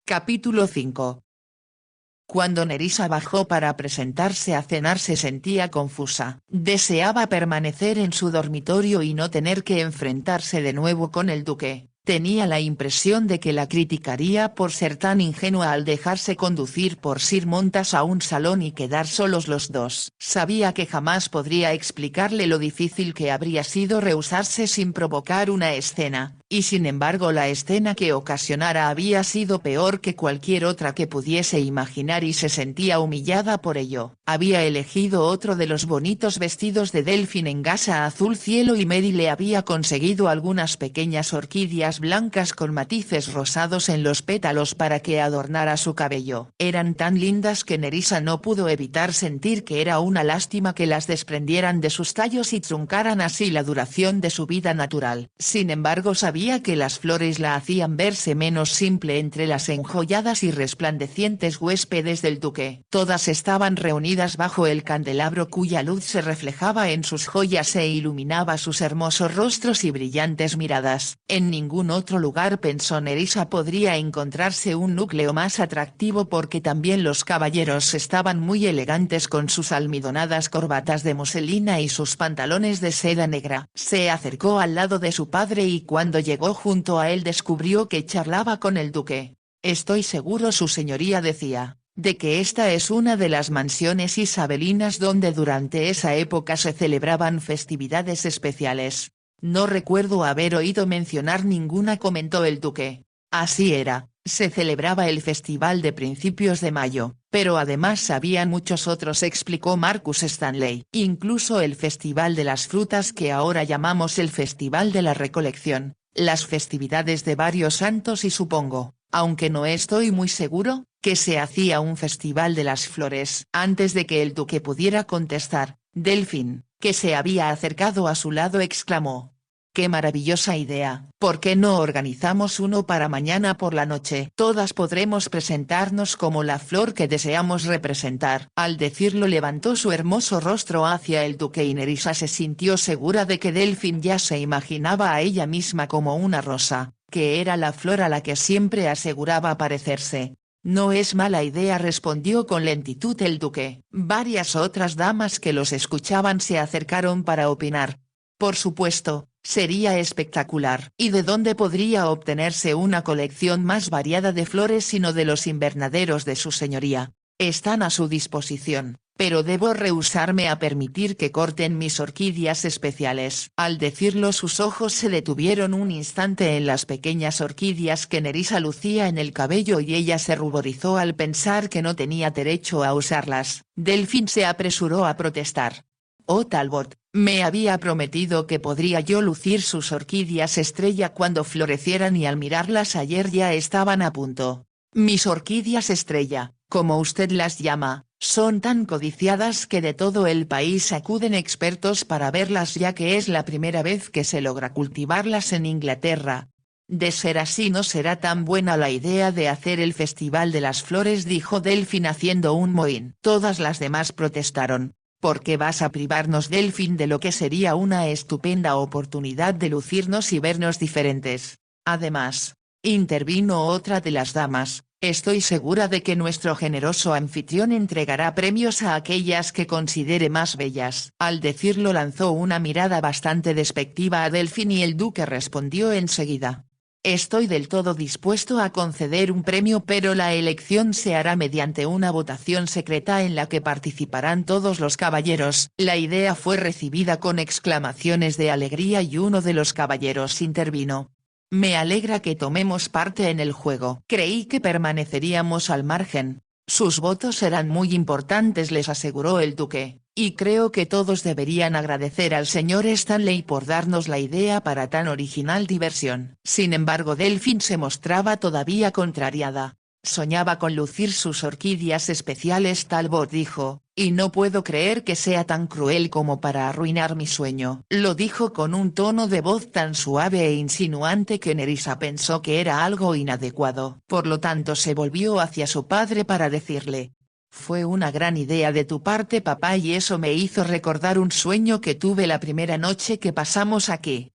Capítulo 5. Cuando Nerissa bajó para presentarse a cenar se sentía confusa. Deseaba permanecer en su dormitorio y no tener que enfrentarse de nuevo con el duque. Tenía la impresión de que la criticaría por ser tan ingenua al dejarse conducir por Sir Montas a un salón y quedar solos los dos. Sabía que jamás podría explicarle lo difícil que habría sido rehusarse sin provocar una escena, y sin embargo la escena que ocasionara había sido peor que cualquier otra que pudiese imaginar y se sentía humillada por ello. Había elegido otro de los bonitos vestidos de Delfín en gasa azul cielo y Mary le había conseguido algunas pequeñas orquídeas blancas con matices rosados en los pétalos para que adornara su cabello. Eran tan lindas que Nerissa no pudo evitar sentir que era una lástima que las desprendieran de sus tallos y truncaran así la duración de su vida natural. Sin embargo sabía que las flores la hacían verse menos simple entre las enjolladas y resplandecientes huéspedes del duque. Todas estaban reunidas bajo el candelabro cuya luz se reflejaba en sus joyas e iluminaba sus hermosos rostros y brillantes miradas. En ningún otro lugar pensó Nerissa podría encontrarse un núcleo más atractivo porque también los caballeros estaban muy elegantes con sus almidonadas corbatas de muselina y sus pantalones de seda negra. Se acercó al lado de su padre y cuando llegó junto a él descubrió que charlaba con el duque. «Estoy seguro su señoría decía, de que esta es una de las mansiones isabelinas donde durante esa época se celebraban festividades especiales». «No recuerdo haber oído mencionar ninguna», comentó el duque. «Así era, se celebraba el festival de principios de mayo, pero además había muchos otros», explicó Marcus Stanley. «Incluso el festival de las frutas que ahora llamamos el festival de la recolección, las festividades de varios santos y supongo, aunque no estoy muy seguro, que se hacía un festival de las flores». Antes de que el duque pudiera contestar, Delfín, que se había acercado a su lado exclamó: «¡Qué maravillosa idea! ¿Por qué no organizamos uno para mañana por la noche? Todas podremos presentarnos como la flor que deseamos representar». Al decirlo levantó su hermoso rostro hacia el duque y Nerissa se sintió segura de que Delfín ya se imaginaba a ella misma como una rosa, que era la flor a la que siempre aseguraba parecerse. «No es mala idea», respondió con lentitud el duque. Varias otras damas que los escuchaban se acercaron para opinar. «Por supuesto, sería espectacular». «¿Y de dónde podría obtenerse una colección más variada de flores sino de los invernaderos de su señoría?» «Están a su disposición, pero debo rehusarme a permitir que corten mis orquídeas especiales». Al decirlo sus ojos se detuvieron un instante en las pequeñas orquídeas que Nerissa lucía en el cabello y ella se ruborizó al pensar que no tenía derecho a usarlas. Delfín se apresuró a protestar. «Oh Talbot, me había prometido que podría yo lucir sus orquídeas estrella cuando florecieran y al mirarlas ayer ya estaban a punto». «Mis orquídeas estrella, como usted las llama, son tan codiciadas que de todo el país acuden expertos para verlas ya que es la primera vez que se logra cultivarlas en Inglaterra». «De ser así no será tan buena la idea de hacer el Festival de las Flores», dijo Delfín haciendo un mohín. Todas las demás protestaron. «¿Por qué vas a privarnos, Delfín, de lo que sería una estupenda oportunidad de lucirnos y vernos diferentes?» «Además», intervino otra de las damas, «estoy segura de que nuestro generoso anfitrión entregará premios a aquellas que considere más bellas». Al decirlo lanzó una mirada bastante despectiva a Delfín y el duque respondió enseguida: «Estoy del todo dispuesto a conceder un premio pero la elección se hará mediante una votación secreta en la que participarán todos los caballeros». La idea fue recibida con exclamaciones de alegría y uno de los caballeros intervino: «Me alegra que tomemos parte en el juego. Creí que permaneceríamos al margen». «Sus votos serán muy importantes», les aseguró el duque, «y creo que todos deberían agradecer al señor Stanley por darnos la idea para tan original diversión». Sin embargo Delfín se mostraba todavía contrariada. «Soñaba con lucir sus orquídeas especiales», Talbot dijo, «y no puedo creer que sea tan cruel como para arruinar mi sueño». Lo dijo con un tono de voz tan suave e insinuante que Nerissa pensó que era algo inadecuado. Por lo tanto se volvió hacia su padre para decirle: «Fue una gran idea de tu parte, papá, y eso me hizo recordar un sueño que tuve la primera noche que pasamos aquí».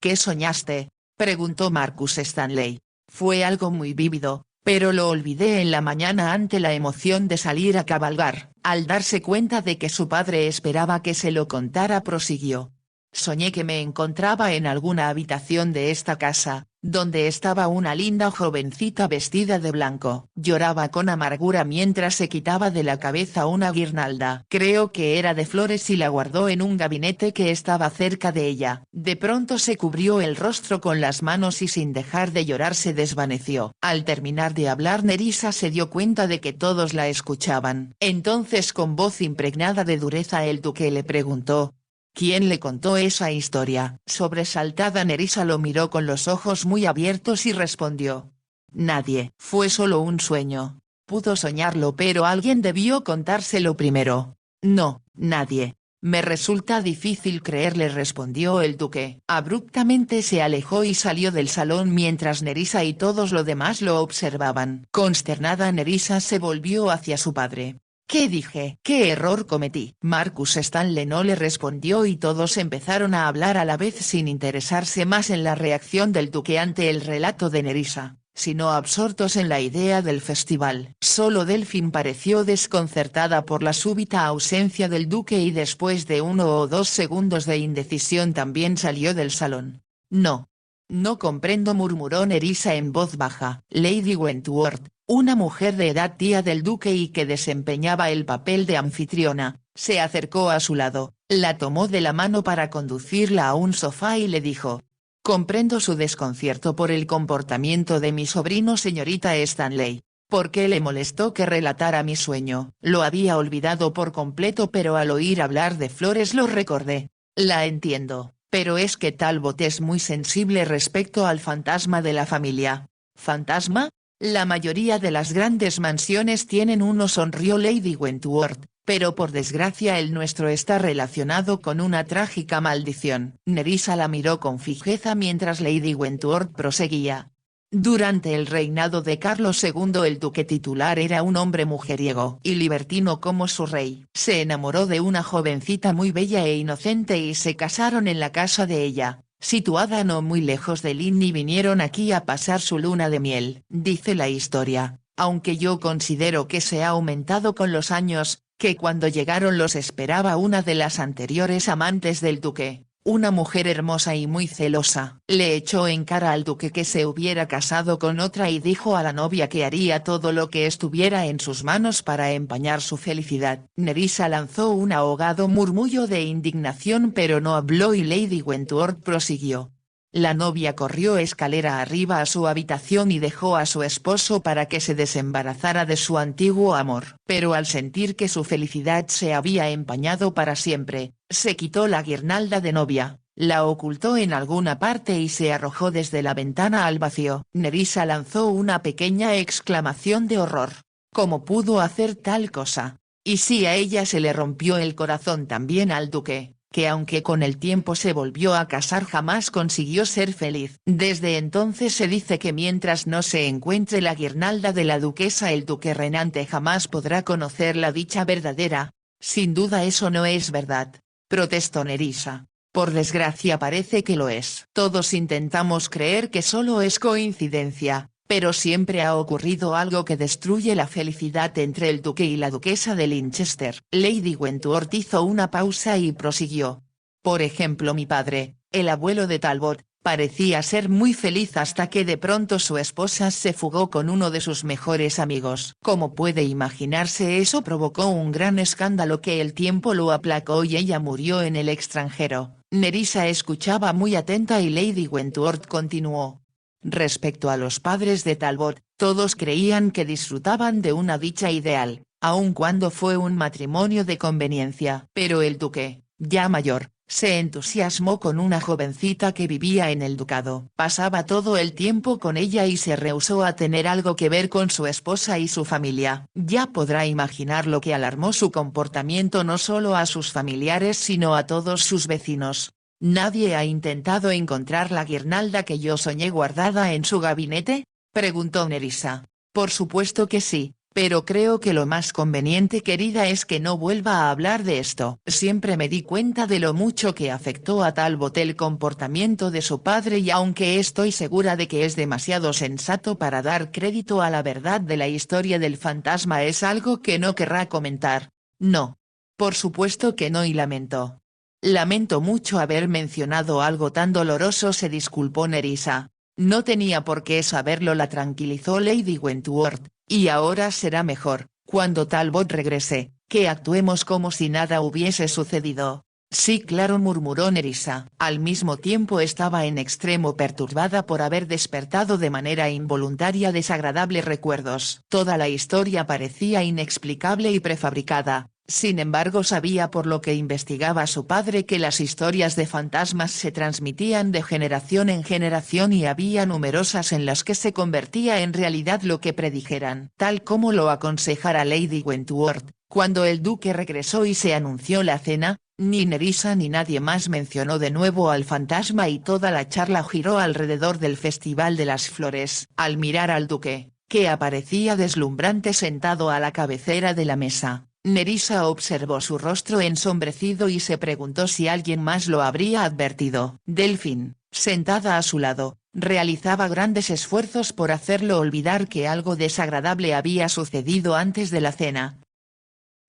«¿Qué soñaste?», preguntó Marcus Stanley. «Fue algo muy vívido, Pero lo olvidé en la mañana ante la emoción de salir a cabalgar. Al darse cuenta de que su padre esperaba que se lo contara, prosiguió. Soñé que me encontraba en alguna habitación de esta casa, donde estaba una linda jovencita vestida de blanco. Lloraba con amargura mientras se quitaba de la cabeza una guirnalda. Creo que era de flores y la guardó en un gabinete que estaba cerca de ella. De pronto se cubrió el rostro con las manos y sin dejar de llorar se desvaneció. Al terminar de hablar, Nerissa se dio cuenta de que todos la escuchaban. Entonces, con voz impregnada de dureza, el duque le preguntó: ¿quién le contó esa historia? Sobresaltada, Nerissa lo miró con los ojos muy abiertos y respondió: nadie. Fue solo un sueño. Pudo soñarlo, pero alguien debió contárselo primero. No, nadie. Me resulta difícil creerle, respondió el duque. Abruptamente se alejó y salió del salón mientras Nerissa y todos los demás lo observaban. Consternada, Nerissa se volvió hacia su padre. ¿Qué dije? ¿Qué error cometí? Marcus Stanley no le respondió y todos empezaron a hablar a la vez sin interesarse más en la reacción del duque ante el relato de Nerissa, sino absortos en la idea del festival. Solo Delphine pareció desconcertada por la súbita ausencia del duque y después de 1 o 2 segundos de indecisión también salió del salón. No. No comprendo, murmuró Nerissa en voz baja. Lady Wentworth, una mujer de edad tía del duque y que desempeñaba el papel de anfitriona, se acercó a su lado, la tomó de la mano para conducirla a un sofá y le dijo: comprendo su desconcierto por el comportamiento de mi sobrino, señorita Stanley. ¿Por qué le molestó que relatara mi sueño? Lo había olvidado por completo, pero al oír hablar de flores lo recordé. La entiendo, pero es que Talbot es muy sensible respecto al fantasma de la familia. ¿Fantasma? La mayoría de las grandes mansiones tienen uno, sonrió Lady Wentworth, pero por desgracia el nuestro está relacionado con una trágica maldición. Nerissa la miró con fijeza mientras Lady Wentworth proseguía. Durante el reinado de Carlos II el duque titular era un hombre mujeriego y libertino como su rey. Se enamoró de una jovencita muy bella e inocente y se casaron en la casa de ella, situada no muy lejos de Lynn, y vinieron aquí a pasar su luna de miel. Dice la historia, aunque yo considero que se ha aumentado con los años, que cuando llegaron los esperaba una de las anteriores amantes del duque. Una mujer hermosa y muy celosa. Le echó en cara al duque que se hubiera casado con otra y dijo a la novia que haría todo lo que estuviera en sus manos para empañar su felicidad. Nerissa lanzó un ahogado murmullo de indignación pero no habló y Lady Wentworth prosiguió. La novia corrió escalera arriba a su habitación y dejó a su esposo para que se desembarazara de su antiguo amor. Pero al sentir que su felicidad se había empañado para siempre, se quitó la guirnalda de novia, la ocultó en alguna parte y se arrojó desde la ventana al vacío. Nerissa lanzó una pequeña exclamación de horror. ¿Cómo pudo hacer tal cosa? Y si a ella se le rompió el corazón también al duque, que aunque con el tiempo se volvió a casar jamás consiguió ser feliz. Desde entonces se dice que mientras no se encuentre la guirnalda de la duquesa el duque reinante jamás podrá conocer la dicha verdadera. Sin duda eso no es verdad, protestó Nerissa. Por desgracia parece que lo es. Todos intentamos creer que solo es coincidencia, pero siempre ha ocurrido algo que destruye la felicidad entre el duque y la duquesa de Linchester. Lady Wentworth hizo una pausa y prosiguió. Por ejemplo, mi padre, el abuelo de Talbot, parecía ser muy feliz hasta que de pronto su esposa se fugó con uno de sus mejores amigos. Como puede imaginarse, eso provocó un gran escándalo que el tiempo lo aplacó y ella murió en el extranjero. Nerissa escuchaba muy atenta y Lady Wentworth continuó. Respecto a los padres de Talbot, todos creían que disfrutaban de una dicha ideal, aun cuando fue un matrimonio de conveniencia. Pero el duque, ya mayor, se entusiasmó con una jovencita que vivía en el ducado. Pasaba todo el tiempo con ella y se rehusó a tener algo que ver con su esposa y su familia. Ya podrá imaginar lo que alarmó su comportamiento no solo a sus familiares sino a todos sus vecinos. ¿Nadie ha intentado encontrar la guirnalda que yo soñé guardada en su gabinete? Preguntó Nerissa. Por supuesto que sí, Pero creo que lo más conveniente, querida, es que no vuelva a hablar de esto. Siempre me di cuenta de lo mucho que afectó a Talbot el comportamiento de su padre, y aunque estoy segura de que es demasiado sensato para dar crédito a la verdad de la historia del fantasma, es algo que no querrá comentar. No. Por supuesto que no, y lamento. Lamento mucho haber mencionado algo tan doloroso, se disculpó Nerissa. No tenía por qué saberlo, la tranquilizó Lady Wentworth. Y ahora será mejor, cuando Talbot regrese, que actuemos como si nada hubiese sucedido. Sí, claro, murmuró Nerissa. Al mismo tiempo estaba en extremo perturbada por haber despertado de manera involuntaria desagradables recuerdos. Toda la historia parecía inexplicable y prefabricada. Sin embargo, sabía por lo que investigaba su padre que las historias de fantasmas se transmitían de generación en generación, y había numerosas en las que se convertía en realidad lo que predijeran, tal como lo aconsejara Lady Wentworth. Cuando el duque regresó y se anunció la cena, ni Nerissa ni nadie más mencionó de nuevo al fantasma, y toda la charla giró alrededor del Festival de las Flores. Al mirar al duque, que aparecía deslumbrante sentado a la cabecera de la mesa, Nerissa observó su rostro ensombrecido y se preguntó si alguien más lo habría advertido. Delphine, sentada a su lado, realizaba grandes esfuerzos por hacerlo olvidar que algo desagradable había sucedido antes de la cena.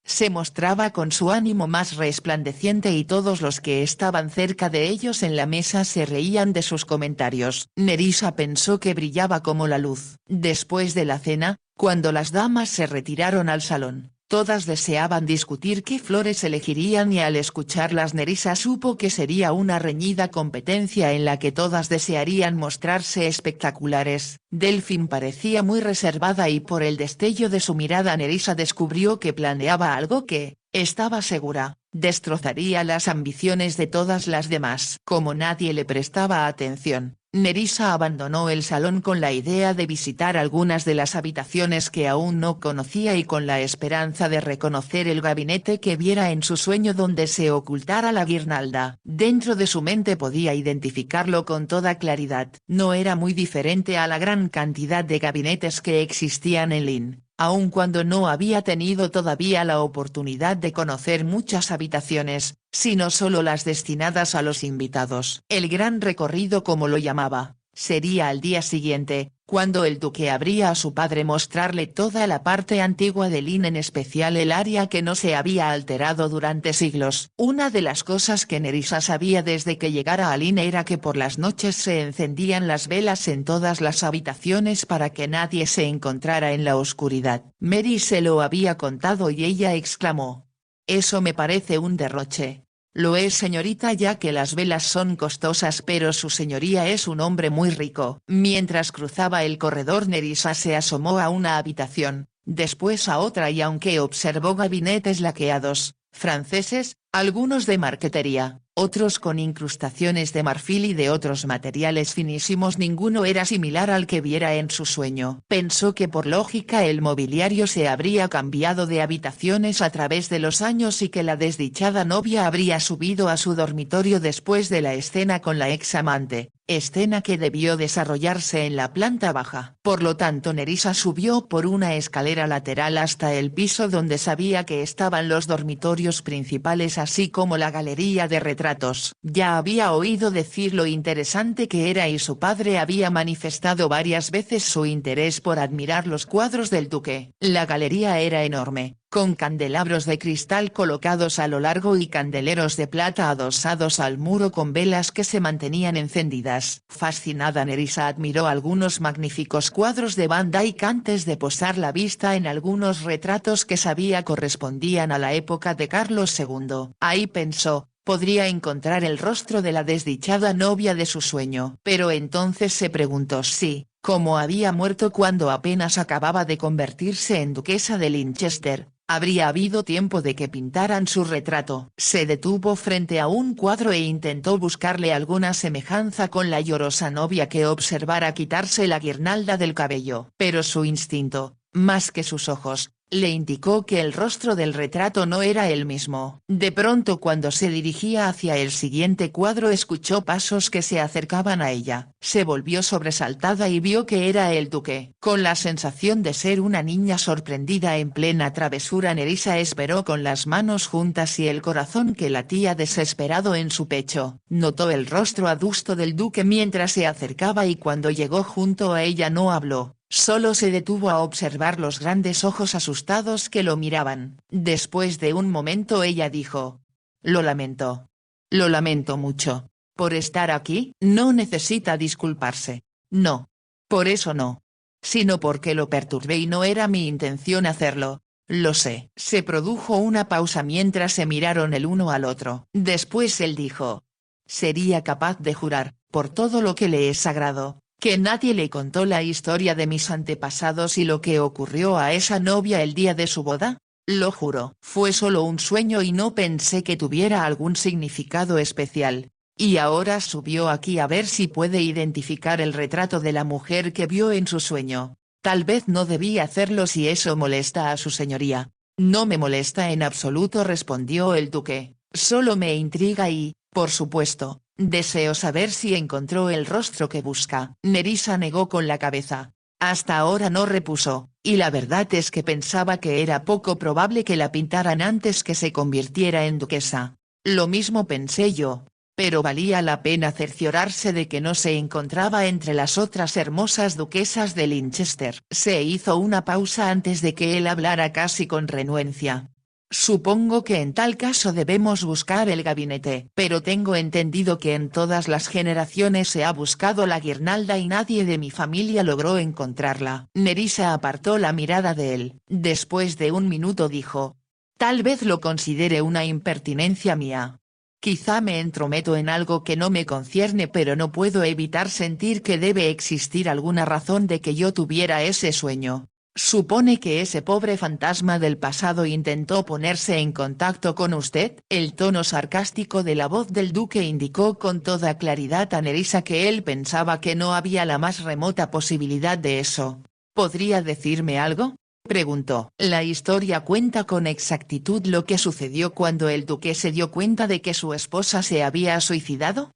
Se mostraba con su ánimo más resplandeciente, y todos los que estaban cerca de ellos en la mesa se reían de sus comentarios. Nerissa pensó que brillaba como la luz. Después de la cena, cuando las damas se retiraron al salón, todas deseaban discutir qué flores elegirían, y al escucharlas Nerissa supo que sería una reñida competencia en la que todas desearían mostrarse espectaculares. Delphine parecía muy reservada, y por el destello de su mirada Nerissa descubrió que planeaba algo que, estaba segura, destrozaría las ambiciones de todas las demás. Como nadie le prestaba atención, Nerissa abandonó el salón con la idea de visitar algunas de las habitaciones que aún no conocía, y con la esperanza de reconocer el gabinete que viera en su sueño donde se ocultara la guirnalda. Dentro de su mente podía identificarlo con toda claridad. No era muy diferente a la gran cantidad de gabinetes que existían en Lynn, aun cuando no había tenido todavía la oportunidad de conocer muchas habitaciones, sino solo las destinadas a los invitados. El gran recorrido, como lo llamaba, sería al día siguiente, cuando el duque habría a su padre mostrarle toda la parte antigua de Lynn, en especial el área que no se había alterado durante siglos. Una de las cosas que Nerissa sabía desde que llegara a Lynn era que por las noches se encendían las velas en todas las habitaciones para que nadie se encontrara en la oscuridad. Mary se lo había contado y ella exclamó: «Eso me parece un derroche». «Lo es, señorita, ya que las velas son costosas, pero su señoría es un hombre muy rico». Mientras cruzaba el corredor, Nerissa se asomó a una habitación, después a otra, y aunque observó gabinetes laqueados, franceses, algunos de marquetería, otros con incrustaciones de marfil y de otros materiales finísimos, ninguno era similar al que viera en su sueño. Pensó que por lógica el mobiliario se habría cambiado de habitaciones a través de los años, y que la desdichada novia habría subido a su dormitorio después de la escena con la ex amante, escena que debió desarrollarse en la planta baja. Por lo tanto, Nerissa subió por una escalera lateral hasta el piso donde sabía que estaban los dormitorios principales, así como la galería de retratos. Ya había oído decir lo interesante que era, y su padre había manifestado varias veces su interés por admirar los cuadros del duque. La galería era enorme, con candelabros de cristal colocados a lo largo y candeleros de plata adosados al muro con velas que se mantenían encendidas. Fascinada, Nerissa admiró algunos magníficos cuadros de Van Dyck antes de posar la vista en algunos retratos que sabía correspondían a la época de Carlos II. Ahí pensó, podría encontrar el rostro de la desdichada novia de su sueño. Pero entonces se preguntó si, como había muerto cuando apenas acababa de convertirse en duquesa de Linchester, habría habido tiempo de que pintaran su retrato. Se detuvo frente a un cuadro e intentó buscarle alguna semejanza con la llorosa novia que observara quitarse la guirnalda del cabello. Pero su instinto, más que sus ojos, Le indicó que el rostro del retrato no era el mismo. De pronto cuando se dirigía hacia el siguiente cuadro escuchó pasos que se acercaban a ella. Se volvió sobresaltada y vio que era el duque. Con la sensación de ser una niña sorprendida en plena travesura, Nerissa esperó con las manos juntas y el corazón que latía desesperado en su pecho. Notó el rostro adusto del duque mientras se acercaba y cuando llegó junto a ella no habló. Solo se detuvo a observar los grandes ojos asustados que lo miraban. Después de un momento ella dijo: «Lo lamento. Lo lamento mucho. Por estar aquí, no necesita disculparse. No. Por eso no. Sino porque lo perturbé y no era mi intención hacerlo. Lo sé». Se produjo una pausa mientras se miraron el uno al otro. Después él dijo: «Sería capaz de jurar, por todo lo que le es sagrado, que nadie le contó la historia de mis antepasados y lo que ocurrió a esa novia el día de su boda. Lo juro. Fue solo un sueño y no pensé que tuviera algún significado especial. Y ahora subió aquí a ver si puede identificar el retrato de la mujer que vio en su sueño. Tal vez no debí hacerlo si eso molesta a su señoría». «No me molesta en absoluto», respondió el duque. «Solo me intriga y, por supuesto, deseo saber si encontró el rostro que busca». Nerissa negó con la cabeza. Hasta ahora no repuso, y la verdad es que pensaba que era poco probable que la pintaran antes que se convirtiera en duquesa. Lo mismo pensé yo. Pero valía la pena cerciorarse de que no se encontraba entre las otras hermosas duquesas de Linchester. Se hizo una pausa antes de que él hablara casi con renuencia. «Supongo que en tal caso debemos buscar el gabinete. Pero tengo entendido que en todas las generaciones se ha buscado la guirnalda y nadie de mi familia logró encontrarla». Nerissa apartó la mirada de él. Después de un minuto dijo: «Tal vez lo considere una impertinencia mía. Quizá me entrometo en algo que no me concierne, pero no puedo evitar sentir que debe existir alguna razón de que yo tuviera ese sueño. ¿Supone que ese pobre fantasma del pasado intentó ponerse en contacto con usted?» El tono sarcástico de la voz del duque indicó con toda claridad a Nerissa que él pensaba que no había la más remota posibilidad de eso. «¿Podría decirme algo?», preguntó. «La historia cuenta con exactitud lo que sucedió cuando el duque se dio cuenta de que su esposa se había suicidado».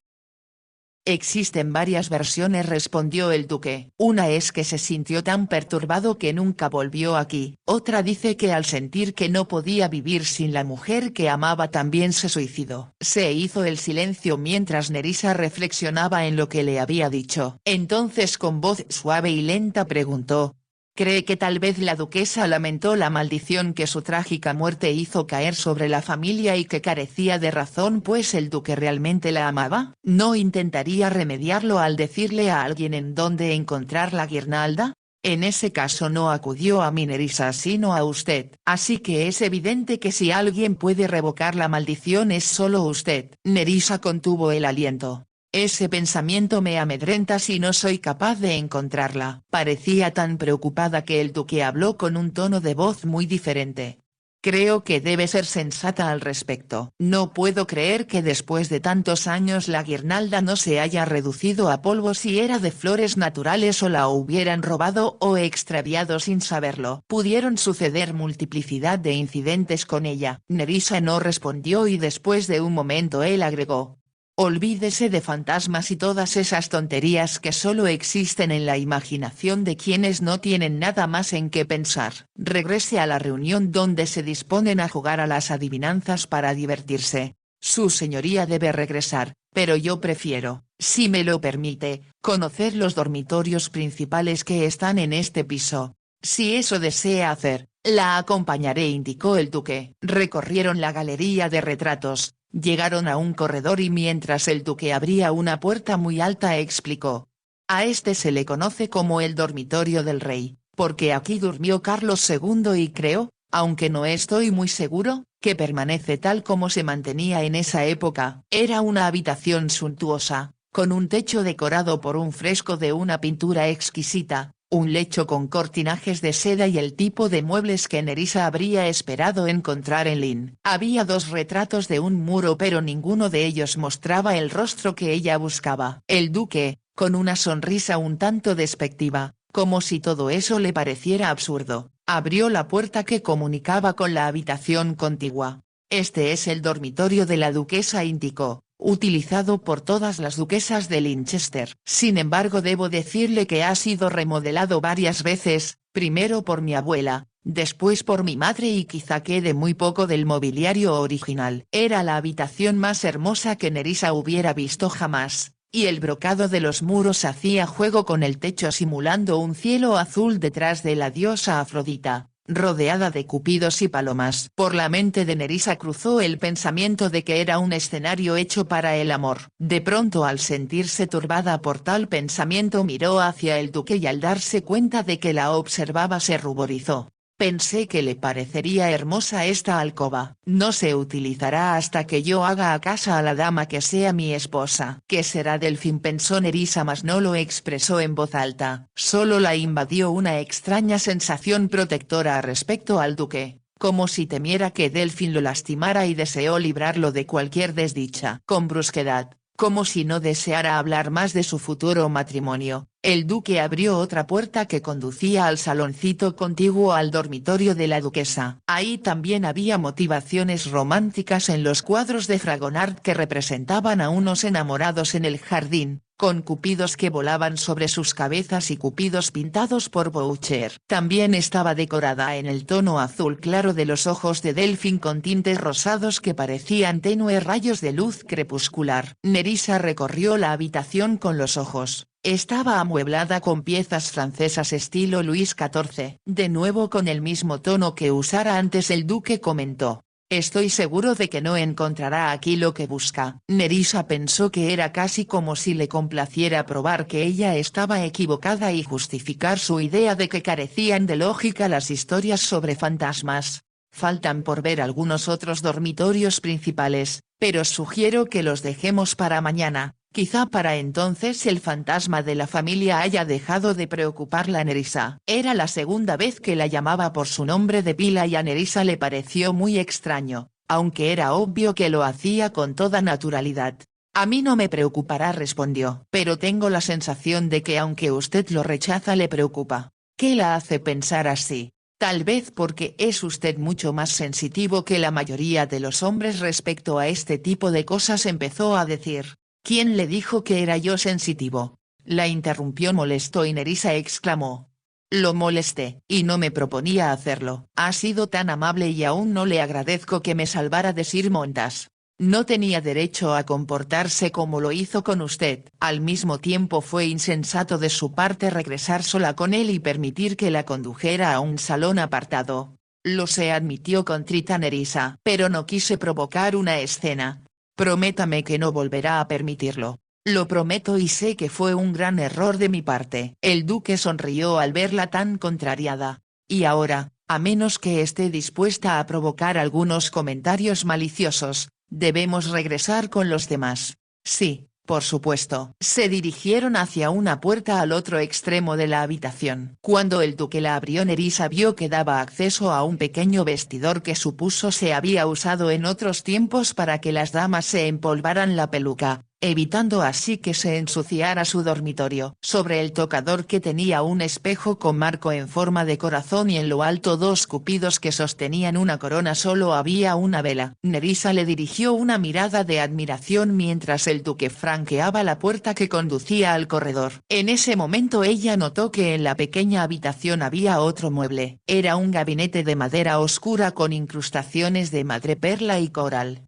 «Existen varias versiones», respondió el duque. «Una es que se sintió tan perturbado que nunca volvió aquí. Otra dice que al sentir que no podía vivir sin la mujer que amaba también se suicidó». Se hizo el silencio mientras Nerissa reflexionaba en lo que le había dicho. Entonces con voz suave y lenta preguntó: «¿Cree que tal vez la duquesa lamentó la maldición que su trágica muerte hizo caer sobre la familia y que carecía de razón pues el duque realmente la amaba? ¿No intentaría remediarlo al decirle a alguien en dónde encontrar la guirnalda? En ese caso no acudió a mí, Nerissa, sino a usted. Así que es evidente que si alguien puede revocar la maldición es solo usted». Nerissa contuvo el aliento. «Ese pensamiento me amedrenta si no soy capaz de encontrarla». Parecía tan preocupada que el duque habló con un tono de voz muy diferente. «Creo que debe ser sensata al respecto. No puedo creer que después de tantos años la guirnalda no se haya reducido a polvo. Si era de flores naturales o la hubieran robado o extraviado sin saberlo. Pudieron suceder multiplicidad de incidentes con ella». Nerissa no respondió y después de un momento él agregó: «Olvídese de fantasmas y todas esas tonterías que solo existen en la imaginación de quienes no tienen nada más en qué pensar. Regrese a la reunión donde se disponen a jugar a las adivinanzas para divertirse. Su señoría debe regresar, pero yo prefiero, si me lo permite, conocer los dormitorios principales que están en este piso. Si eso desea hacer, la acompañaré», indicó el duque. Recorrieron la galería de retratos. Llegaron a un corredor y mientras el duque abría una puerta muy alta explicó: «A este se le conoce como el dormitorio del rey, porque aquí durmió Carlos II y creo, aunque no estoy muy seguro, que permanece tal como se mantenía en esa época». Era una habitación suntuosa, con un techo decorado por un fresco de una pintura exquisita, un lecho con cortinajes de seda y el tipo de muebles que Nerissa habría esperado encontrar en Lynn. Había 2 retratos de un muro pero ninguno de ellos mostraba el rostro que ella buscaba. El duque, con una sonrisa un tanto despectiva, como si todo eso le pareciera absurdo, Abrió la puerta que comunicaba con la habitación contigua. Este es el dormitorio de la duquesa, indicó, utilizado por todas las duquesas de Linchester. Sin embargo, debo decirle que ha sido remodelado varias veces, primero por mi abuela, después por mi madre y quizá quede muy poco del mobiliario original. Era la habitación más hermosa que Nerissa hubiera visto jamás, y el brocado de los muros hacía juego con el techo simulando un cielo azul detrás de la diosa Afrodita, rodeada de cupidos y palomas. Por la mente de Nerissa cruzó el pensamiento de que era un escenario hecho para el amor. De pronto, al sentirse turbada por tal pensamiento, miró hacia el duque y al darse cuenta de que la observaba se ruborizó. Pensé que le parecería hermosa esta alcoba. No se utilizará hasta que yo haga a casa a la dama que sea mi esposa. ¿Qué será Delfín?, pensó Nerissa, mas no lo expresó en voz alta. Solo la invadió una extraña sensación protectora respecto al duque, como si temiera que Delfín lo lastimara y deseó librarlo de cualquier desdicha. Con brusquedad, como si no deseara hablar más de su futuro matrimonio, el duque abrió otra puerta que conducía al saloncito contiguo al dormitorio de la duquesa. Ahí también había motivaciones románticas en los cuadros de Fragonard que representaban a unos enamorados en el jardín, con cupidos que volaban sobre sus cabezas y cupidos pintados por Boucher. También estaba decorada en el tono azul claro de los ojos de Delfín con tintes rosados que parecían tenues rayos de luz crepuscular. Nerissa recorrió la habitación con los ojos. Estaba amueblada con piezas francesas estilo Luis XIV. De nuevo con el mismo tono que usara antes, el duque comentó: «Estoy seguro de que no encontrará aquí lo que busca». Nerissa pensó que era casi como si le complaciera probar que ella estaba equivocada y justificar su idea de que carecían de lógica las historias sobre fantasmas. «Faltan por ver algunos otros dormitorios principales, pero sugiero que los dejemos para mañana. Quizá para entonces el fantasma de la familia haya dejado de preocuparla». Nerissa. Era la segunda vez que la llamaba por su nombre de pila y a Nerissa le pareció muy extraño, aunque era obvio que lo hacía con toda naturalidad. «A mí no me preocupará», respondió. «Pero tengo la sensación de que aunque usted lo rechaza le preocupa». «¿Qué la hace pensar así?». «Tal vez porque es usted mucho más sensitivo que la mayoría de los hombres respecto a este tipo de cosas», empezó a decir. «¿Quién le dijo que era yo sensitivo?». La interrumpió molesto y Nerissa exclamó: «Lo molesté, y no me proponía hacerlo. Ha sido tan amable y aún no le agradezco que me salvara de Sir Montas. No tenía derecho a comportarse como lo hizo con usted». Al mismo tiempo fue insensato de su parte regresar sola con él y permitir que la condujera a un salón apartado. «Lo sé», admitió contrita Nerissa, «pero no quise provocar una escena». «Prométame que no volverá a permitirlo». «Lo prometo, y sé que fue un gran error de mi parte». El duque sonrió al verla tan contrariada. «Y ahora, a menos que esté dispuesta a provocar algunos comentarios maliciosos, debemos regresar con los demás». «Sí, por supuesto». Se dirigieron hacia una puerta al otro extremo de la habitación. Cuando el duque la abrió, Nerissa vio que daba acceso a un pequeño vestidor que supuso se había usado en otros tiempos para que las damas se empolvaran la peluca, evitando así que se ensuciara su dormitorio. Sobre el tocador, que tenía un espejo con marco en forma de corazón y en lo alto dos cupidos que sostenían una corona, solo había una vela. Nerissa le dirigió una mirada de admiración mientras el duque franqueaba la puerta que conducía al corredor. En ese momento ella notó que en la pequeña habitación había otro mueble. Era un gabinete de madera oscura con incrustaciones de madreperla y coral.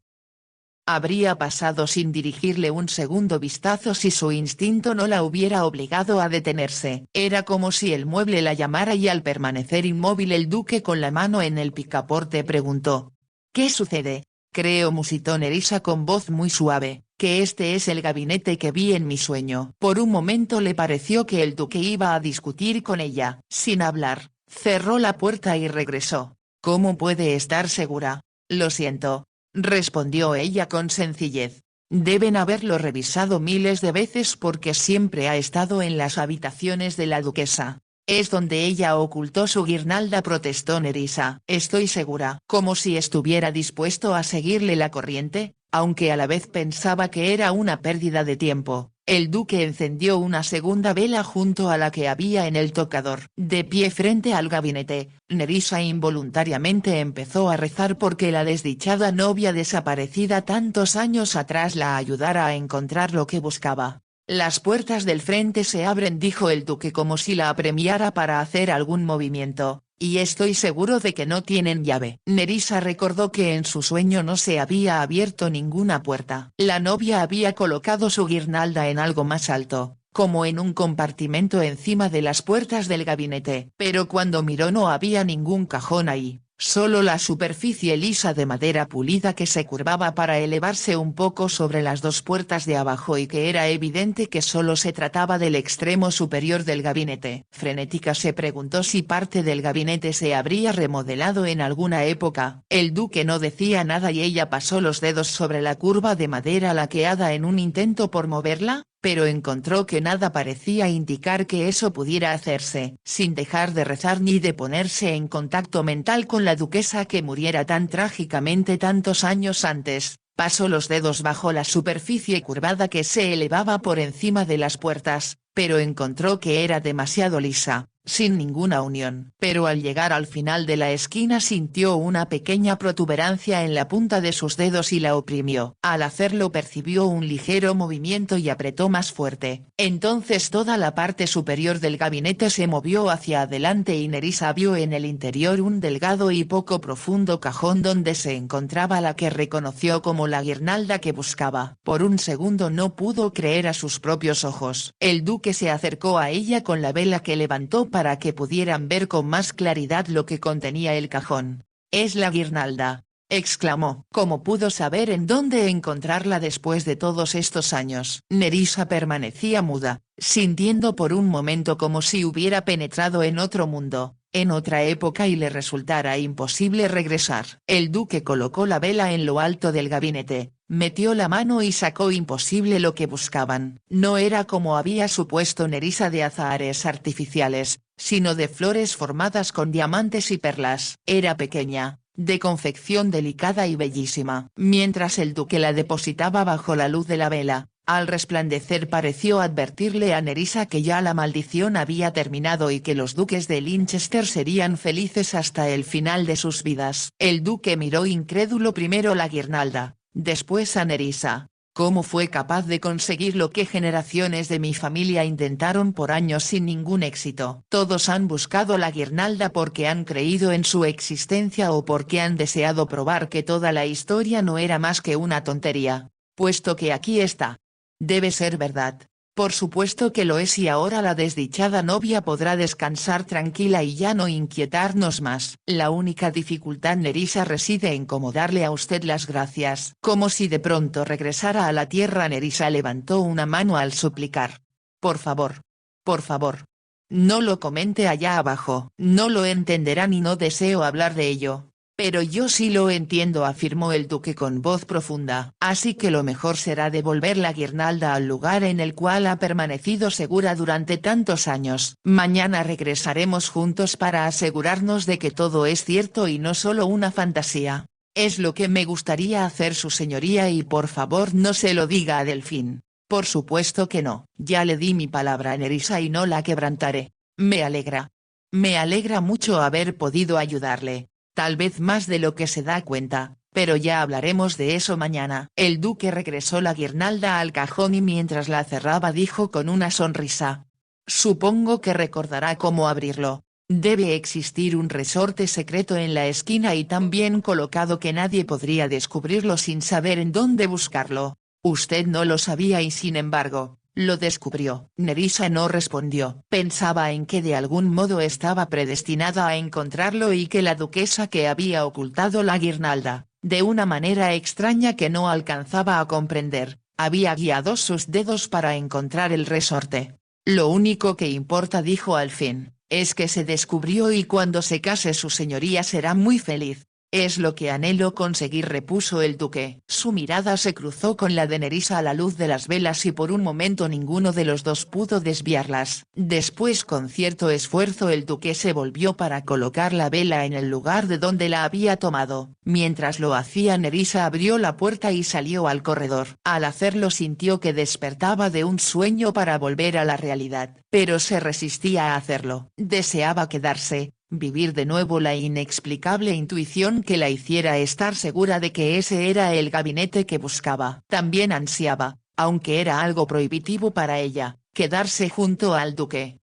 Habría pasado sin dirigirle un segundo vistazo si su instinto no la hubiera obligado a detenerse. Era como si el mueble la llamara y al permanecer inmóvil el duque con la mano en el picaporte preguntó: «¿Qué sucede?». «Creo», musitó Nerissa con voz muy suave, «que este es el gabinete que vi en mi sueño». Por un momento le pareció que el duque iba a discutir con ella. Sin hablar, cerró la puerta y regresó. «¿Cómo puede estar segura?». «Lo siento», respondió ella con sencillez. «Deben haberlo revisado miles de veces porque siempre ha estado en las habitaciones de la duquesa. Es donde ella ocultó su guirnalda», protestó Nerissa. «Estoy segura». Como si estuviera dispuesto a seguirle la corriente, aunque a la vez pensaba que era una pérdida de tiempo. El duque encendió una segunda vela junto a la que había en el tocador. De pie frente al gabinete, Nerissa involuntariamente empezó a rezar porque la desdichada novia desaparecida tantos años atrás la ayudara a encontrar lo que buscaba. Las puertas del frente se abren, dijo el duque como si la apremiara para hacer algún movimiento, y estoy seguro de que no tienen llave. Nerissa recordó que en su sueño no se había abierto ninguna puerta. La novia había colocado su guirnalda en algo más alto, como en un compartimento encima de las puertas del gabinete. Pero cuando miró no había ningún cajón ahí, solo la superficie lisa de madera pulida que se curvaba para elevarse un poco sobre las dos puertas de abajo y que era evidente que solo se trataba del extremo superior del gabinete. Frenética se preguntó si parte del gabinete se habría remodelado en alguna época. El duque no decía nada y ella pasó los dedos sobre la curva de madera laqueada en un intento por moverla, pero encontró que nada parecía indicar que eso pudiera hacerse. Sin dejar de rezar ni de ponerse en contacto mental con la duquesa que muriera tan trágicamente tantos años antes, pasó los dedos bajo la superficie curvada que se elevaba por encima de las puertas, pero encontró que era demasiado lisa, sin ninguna unión. Pero al llegar al final de la esquina sintió una pequeña protuberancia en la punta de sus dedos y la oprimió. Al hacerlo percibió un ligero movimiento y apretó más fuerte. Entonces toda la parte superior del gabinete se movió hacia adelante y Nerissa vio en el interior un delgado y poco profundo cajón donde se encontraba la que reconoció como la guirnalda que buscaba. Por un segundo no pudo creer a sus propios ojos. El duque se acercó a ella con la vela que levantó para que pudieran ver con más claridad lo que contenía el cajón. «Es la guirnalda», exclamó. «¿Cómo pudo saber en dónde encontrarla después de todos estos años?». Nerissa permanecía muda, sintiendo por un momento como si hubiera penetrado en otro mundo, en otra época y le resultara imposible regresar. El duque colocó la vela en lo alto del gabinete, metió la mano y sacó imposible lo que buscaban. No era como había supuesto Nerissa de azahares artificiales, sino de flores formadas con diamantes y perlas. Era pequeña, de confección delicada y bellísima. Mientras el duque la depositaba bajo la luz de la vela, al resplandecer pareció advertirle a Nerissa que ya la maldición había terminado y que los duques de Linchester serían felices hasta el final de sus vidas. El duque miró incrédulo primero la guirnalda, después a Nerissa. «¿Cómo fue capaz de conseguir lo que generaciones de mi familia intentaron por años sin ningún éxito? Todos han buscado la guirnalda porque han creído en su existencia o porque han deseado probar que toda la historia no era más que una tontería. Puesto que aquí está. Debe ser verdad. Por supuesto que lo es y ahora la desdichada novia podrá descansar tranquila y ya no inquietarnos más. La única dificultad, Nerissa, reside en cómo darle a usted las gracias». Como si de pronto regresara a la tierra, Nerissa levantó una mano al suplicar. «Por favor. Por favor. No lo comente allá abajo. No lo entenderán y no deseo hablar de ello». «Pero yo sí lo entiendo», afirmó el duque con voz profunda. «Así que lo mejor será devolver la guirnalda al lugar en el cual ha permanecido segura durante tantos años. Mañana regresaremos juntos para asegurarnos de que todo es cierto y no solo una fantasía. Es lo que me gustaría hacer su señoría y por favor no se lo diga a Delfín». «Por supuesto que no. Ya le di mi palabra a Nerissa y no la quebrantaré. Me alegra. Me alegra mucho haber podido ayudarle. Tal vez más de lo que se da cuenta, pero ya hablaremos de eso mañana». El duque regresó la guirnalda al cajón y mientras la cerraba dijo con una sonrisa. «Supongo que recordará cómo abrirlo. Debe existir un resorte secreto en la esquina y tan bien colocado que nadie podría descubrirlo sin saber en dónde buscarlo. Usted no lo sabía y sin embargo, lo descubrió». Nerissa no respondió. Pensaba en que de algún modo estaba predestinada a encontrarlo y que la duquesa que había ocultado la guirnalda, de una manera extraña que no alcanzaba a comprender, había guiado sus dedos para encontrar el resorte. «Lo único que importa», dijo al fin, «es que se descubrió y cuando se case su señoría será muy feliz». Es lo que anhelo conseguir, repuso el duque. Su mirada se cruzó con la de Nerissa a la luz de las velas y por un momento ninguno de los dos pudo desviarlas. Después, con cierto esfuerzo, el duque se volvió para colocar la vela en el lugar de donde la había tomado. Mientras lo hacía, Nerissa abrió la puerta y salió al corredor. Al hacerlo sintió que despertaba de un sueño para volver a la realidad, pero se resistía a hacerlo. Deseaba quedarse, vivir de nuevo la inexplicable intuición que la hiciera estar segura de que ese era el gabinete que buscaba. También ansiaba, aunque era algo prohibitivo para ella, quedarse junto al duque.